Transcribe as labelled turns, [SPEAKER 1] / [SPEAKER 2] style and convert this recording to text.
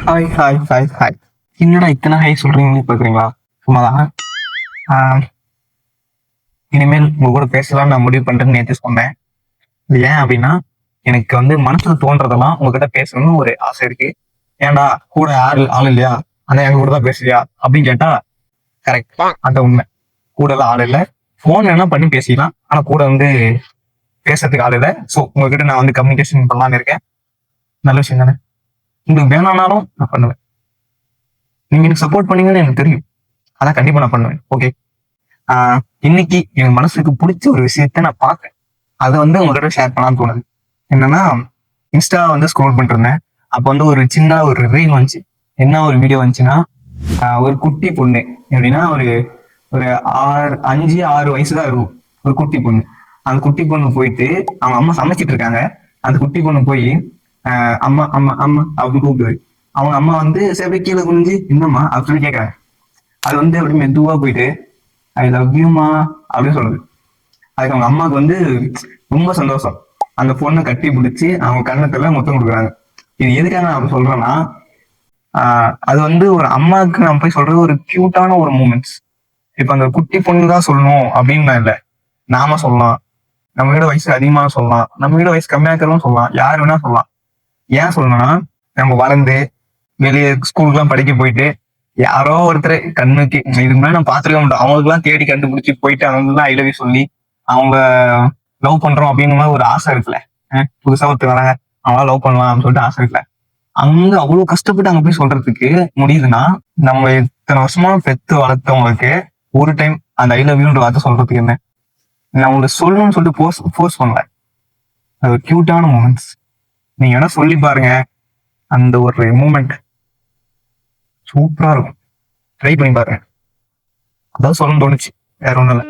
[SPEAKER 1] Hi hi hi hi. என்னடா இத்தனை hi சொல்றீங்கன்னு பாக்குறீங்களா? சும்மாதான். இனிமேல் உங்க கூட பேசலாம் நான் முடிவு பண்றேன்னு நேற்று சொன்னேன். இது ஏன் அப்படின்னா, எனக்கு மனசுல தோன்றதெல்லாம் உங்ககிட்ட பேசணும்னு ஒரு ஆசை இருக்கு. ஏன்டா கூட ஆள் இல்லையா, ஆனா எங்க கூட தான் பேசுறியா அப்படின்னு கேட்டா கரெக்ட், அந்த உண்மை. கூட எல்லாம் ஆள் இல்லை. போன் என்ன பண்ணி பேசிக்கலாம், ஆனா கூட பேசுறதுக்கு ஆள் இல்லை. ஸோ உங்ககிட்ட நான் கம்யூனிகேஷன் பண்ணலான்னு இருக்கேன். நல்ல விஷயம் தானே? உங்களுக்கு வேணாம்னாலும் நான் பண்ணுவேன். நீங்க எனக்கு சப்போர்ட் பண்ணீங்கன்னு எனக்கு தெரியும். அதான் கண்டிப்பா நான் பண்ணுவேன். ஓகே. இன்னைக்கு எனக்கு மனசுக்கு பிடிச்ச ஒரு விஷயத்த நான் பார்த்தேன். அதை உங்ககிட்ட ஷேர் பண்ணலாம்னு தோணுது. என்னன்னா, இன்ஸ்டா ஸ்க்ரோல் பண்ணிட்டு இருந்தேன். அப்ப ஒரு சின்ன ஒரு ரீல் வந்துச்சு. என்ன ஒரு வீடியோ வந்துச்சுன்னா, ஒரு குட்டி பொண்ணு எப்படின்னா ஒரு ஒரு 5-6 வயசுதான் இருக்கும். ஒரு குட்டி பொண்ணு. அந்த குட்டி பொண்ணு போயிட்டு அவங்க அம்மா சமைச்சிட்டு இருக்காங்க. அந்த குட்டி பொண்ணு போய் அம்மா அம்மா அம்மா அப்படின்னு கூப்பிடுவாரு. அவங்க அம்மா செவை கீழே குனிஞ்சு என்னம்மா அப்படின்னு சொல்லி கேட்கறாங்க. அது அப்படி மெதுவா போயிட்டு ஐ லவ் யூமா அப்படின்னு சொல்லுது. அதுக்கு அவங்க அம்மாவுக்கு ரொம்ப சந்தோஷம். அந்த பொண்ணை கட்டி பிடிச்சி அவங்க கண்ணத்துல முத்தம் கொடுக்குறாங்க. இது எதுக்காக நான் அப்படி சொல்றேன்னா, அது ஒரு அம்மாவுக்கு நம்ம போய் சொல்றது ஒரு கியூட்டான ஒரு மூமெண்ட்ஸ். இப்ப அந்த குட்டி பொண்ணு தான் சொல்லணும் அப்படின்னு இல்லை, நாம சொல்லலாம். நம்ம வீட வயசு அதிகமா சொல்லலாம், நம்ம வீட வயசு கம்மியா இருக்கிறதும் சொல்லலாம், யார் வேணா சொல்லலாம். ஏன் சொல்லணும்னா, நம்ம வளர்ந்து வெளியே ஸ்கூலுக்கு எல்லாம் படிக்க போயிட்டு யாரோ ஒருத்தர் கண்ணுக்கு இதுக்கு மேலே நம்ம பார்த்துருக்க மாட்டோம். அவங்களுக்கு எல்லாம் தேடி கண்டுபிடிச்சி போயிட்டு அவங்க எல்லாம் ஐலவி சொல்லி அவங்க லவ் பண்றோம் அப்படின்னு ஒரு ஆசை இருக்குல்ல. புதுசா ஒருத்தர் வராங்க, அவங்களா லவ் பண்ணலாம் அப்படின்னு சொல்லிட்டு ஆசை இருக்குல்ல. அங்க அவ்வளவு கஷ்டப்பட்டு அங்க போய் சொல்றதுக்கு முடியுதுன்னா, நம்ம இத்தனை வருஷமா பெத்து வளர்த்தவங்களுக்கு ஒரு டைம் அந்த ஐ லவ் யூன்ற வார்த்தை சொல்றதுக்கு என்ன? நான் உங்களுக்கு சொல்லணும்னு சொல்லிட்டு ஃபோர்ஸ் பண்ணல. அது ஒரு கியூட்டான மூமெண்ட்ஸ். நீங்க வேணா சொல்லி பாருங்க. அந்த ஒரு மூமெண்ட் சூப்பரா இருக்கும். ட்ரை பண்ணி பாருங்க. அதான் சொல்லணும்னு தோணுச்சு, வேற ஒண்ணும் இல்லை.